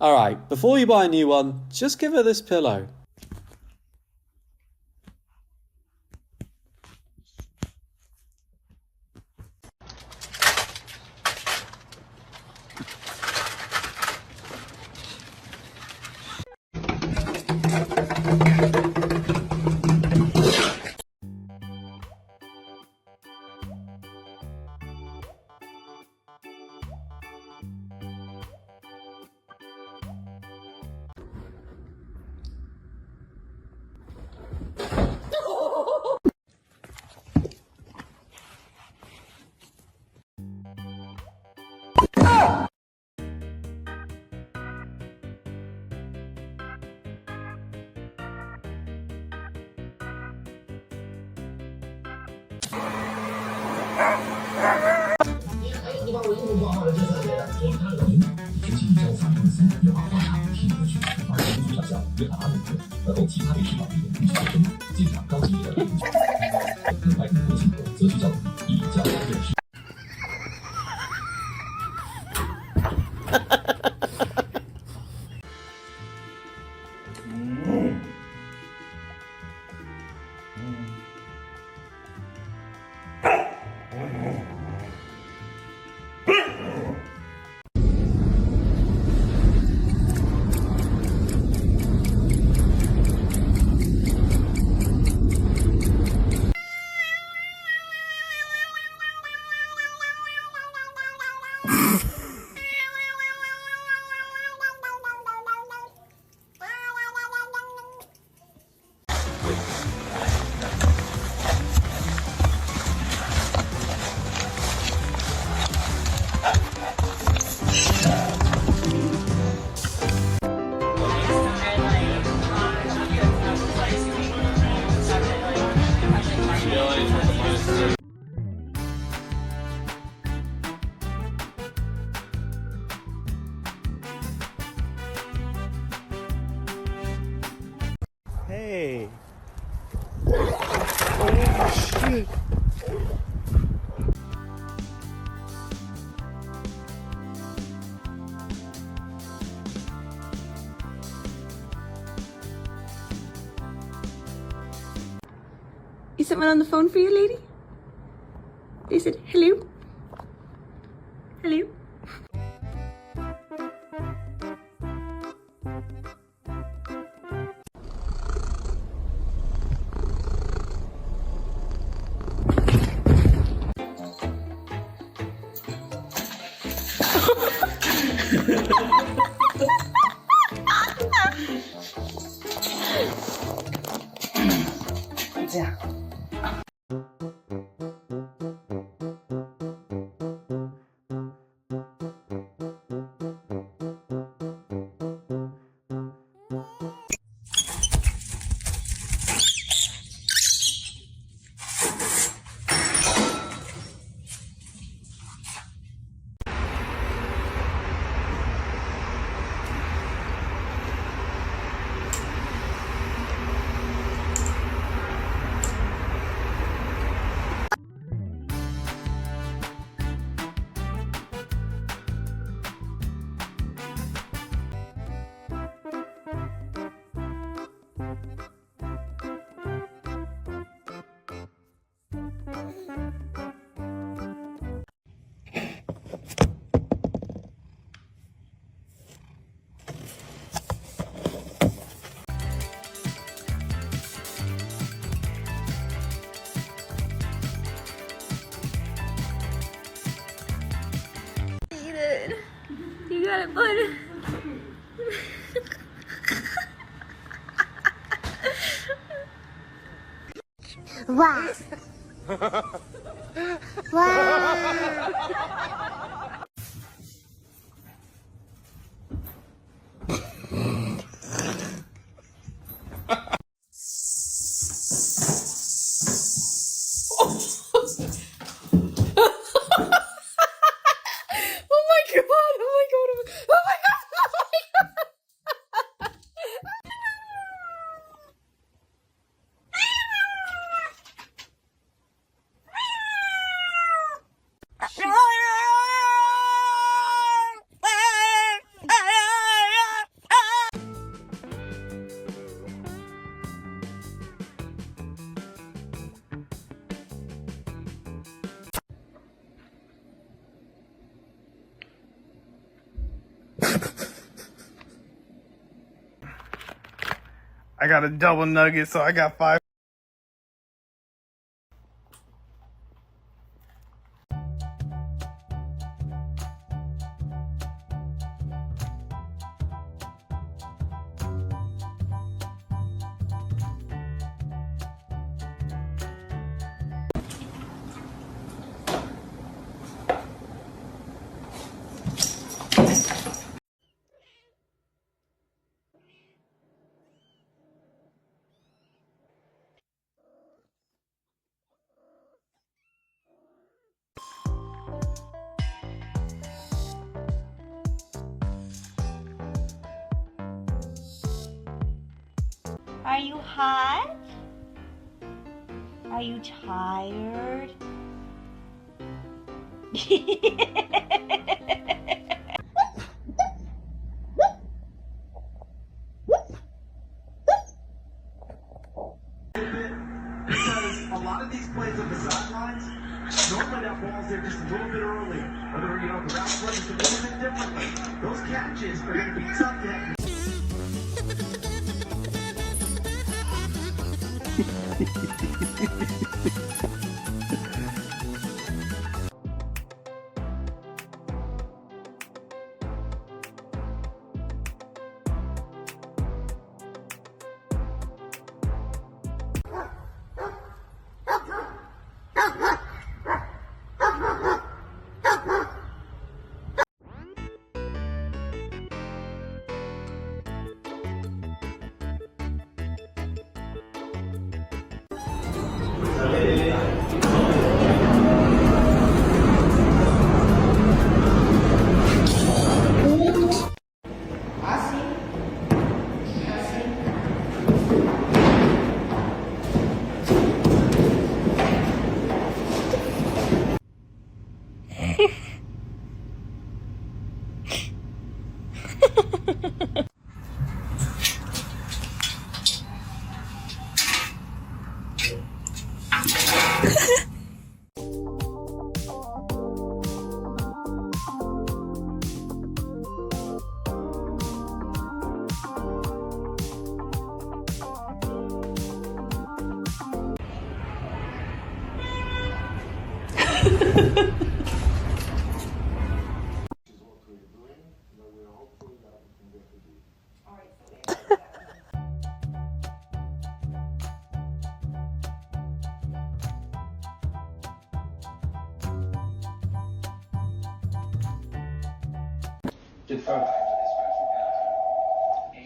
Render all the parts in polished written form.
Alright, before you buy a new one, just give her this pillow. Hey. Oh shit. Is someone on the phone for you, lady? They said, hello? Hello? Yeah. You got it, bud. Wow. Wow. Oh my god! Oh my god! Oh my god! Oh my god! I got a double nugget, so I got 5. Are you hot? Are you tired? Because a lot of these plays on the sidelines, normally that ball's there just a little bit earlier. Whether, the route runs a little bit differently. Those catches are going to be tough to have.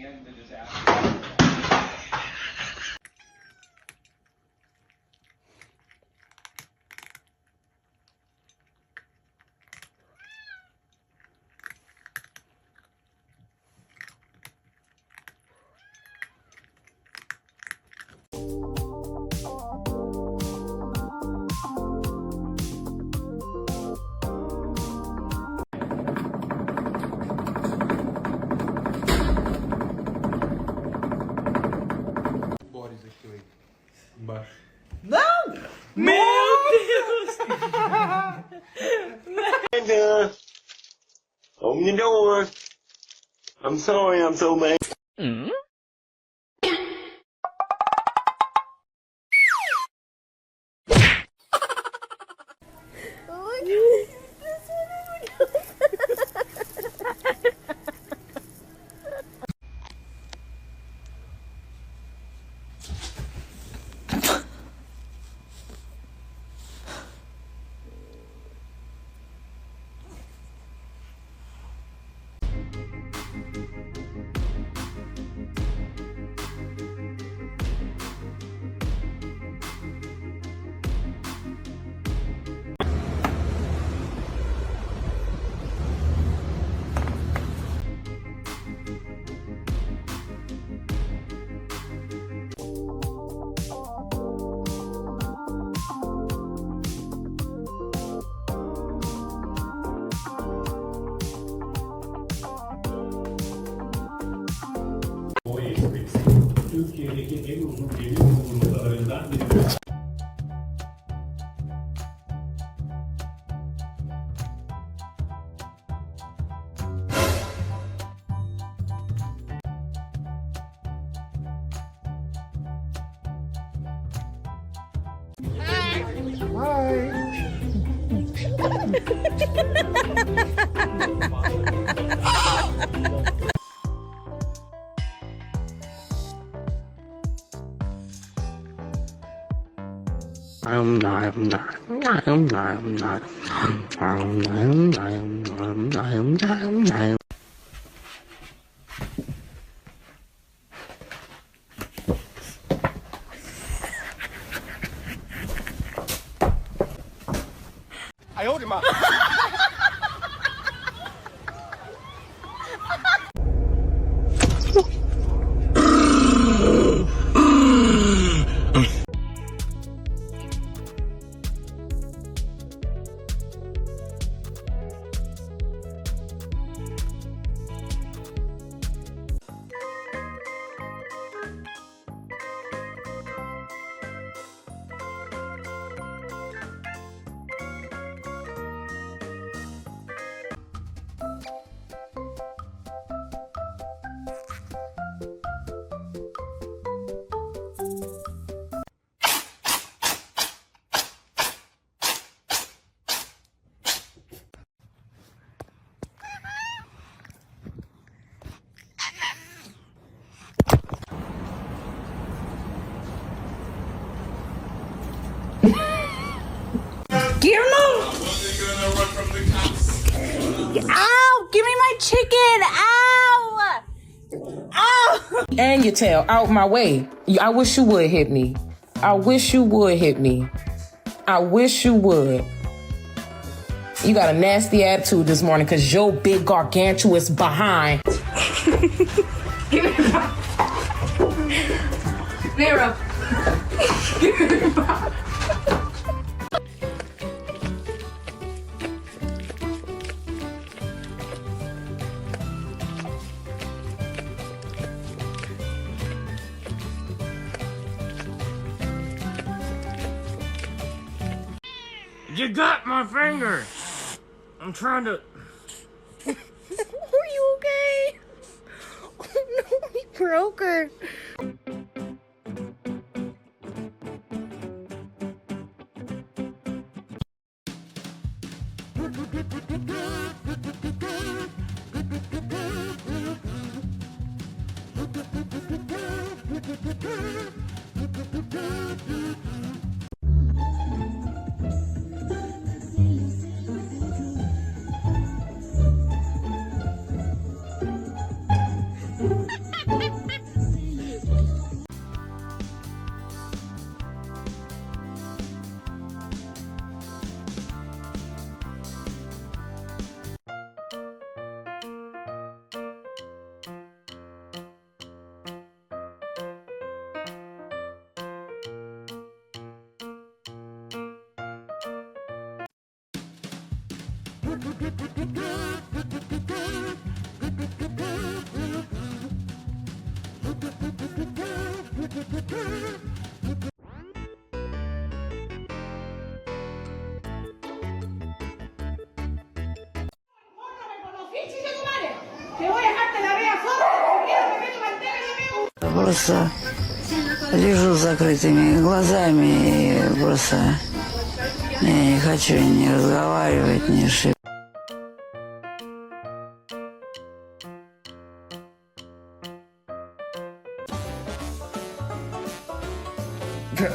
And the disaster. Boris aqui embaixo. Open the door. I'm sorry, I'm so mad. Türkiye'deki en uzun deniz yumurtalarından biri. Guillermo! Ow! Give me my chicken! Ow! Ow! And your tail out my way. I wish you would hit me. I wish you would hit me. I wish you would. You got a nasty attitude this morning because your big gargantuous behind. Give me a pop. Vera. Give me a pop. You got my finger. I'm trying to. Are you okay? Oh no, we broke her. Просто лежу с закрытыми глазами и просто я не хочу ни разговаривать, ни шептать.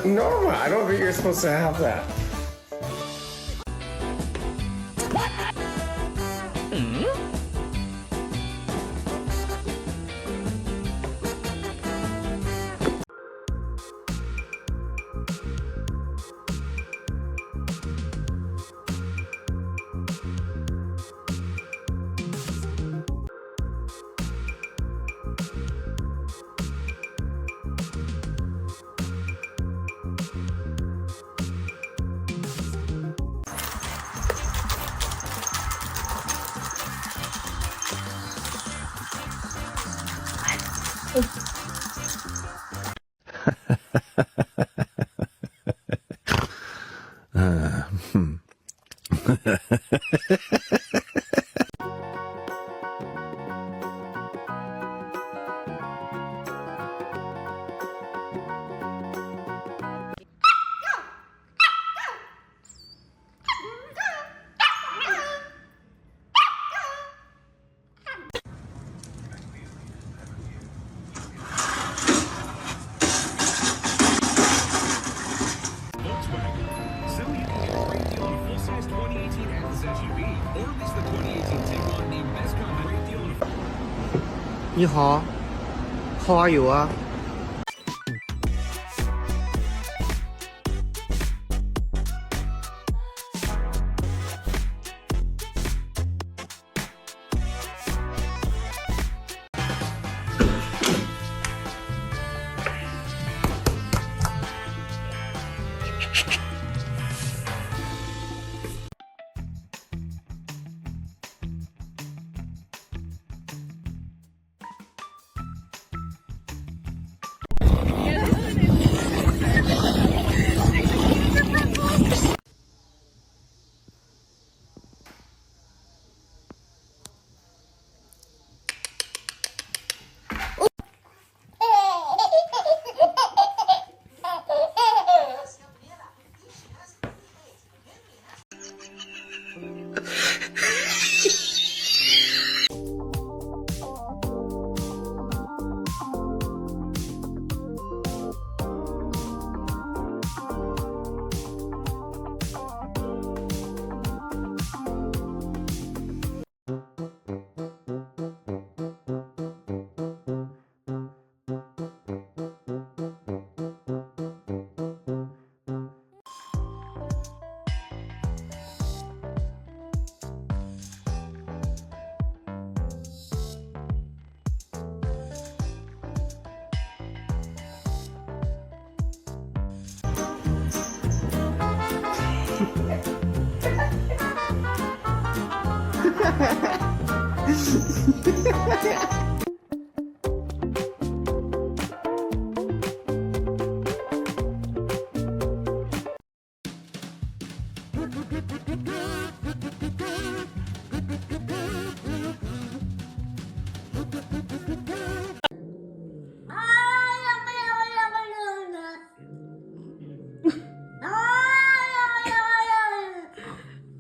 Norma, I don't think you're supposed to have that. 你好 How are you 啊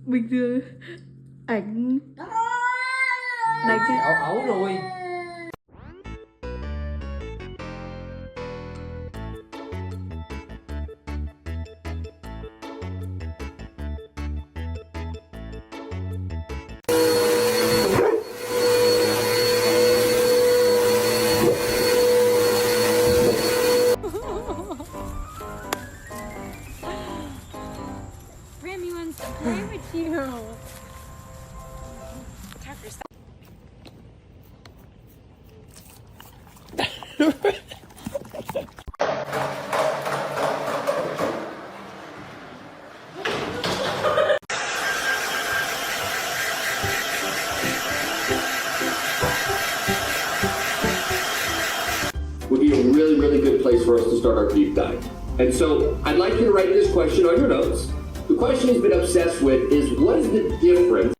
？Bình thường ảnh đánh cái Ấu ấu rồi. Grammy wants to play with you. Tucker, stop. Would be a really, really good place for us to start our deep dive. And so I'd like you to write this question on your notes. The question he's been obsessed with is, what is the difference?